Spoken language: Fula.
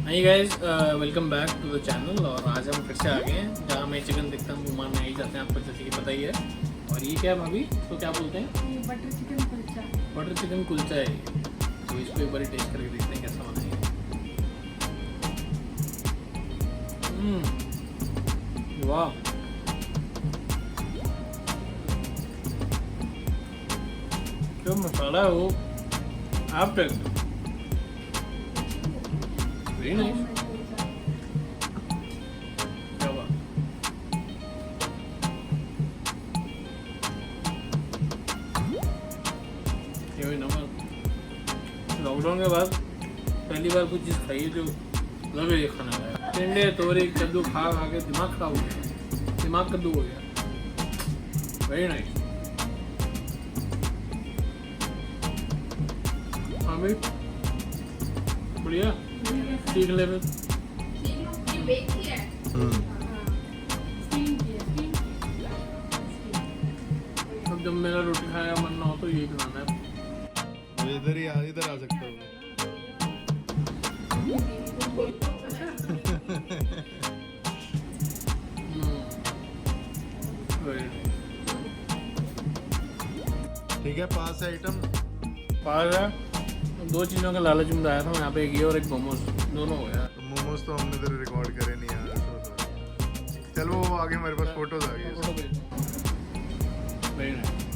Hi guys, welcome back to the channel. और आज हम फिर से आ गए हैं। जहाँ मैं चिकन देखता हूँ घुमान में ही जाते हैं, आपको जैसे कि पता ही है। और ये क्या है भाभी, तो क्या बोलते हैं? ये butter chicken kulcha. Butter chicken kulcha है। तो इसको एक बार टेस्ट करके देखते हैं कैसा बना है। वाह, जो मसाला है वो आप टेस्ट वेरी नाइस। क्या बात। ये नमक लॉकडाउन के बाद पहली बार कुछ चीज़ खाई है जो लग रही है खाना है। टिंडे तोरी कद्दू खा खा के दिमाग खराब हो गया, दिमाग कद्दू हो गया। Very nice. हमें बढ़िया सीख ले फिर। अब जब मेरा रोटी खाया मन ना हो तो यही बनाना है। इधर आ सकता हूँ। ठीक है, पास है आइटम। पास है। दो चीज़ों का लालच में आया था यहाँ पे, एक ये और एक मोमोज, दोनों हो गया। मोमोज तो हमने इधर रिकॉर्ड करे नहीं यार। चलो वो आगे हमारे पास फोटोज आ गई। Very nice.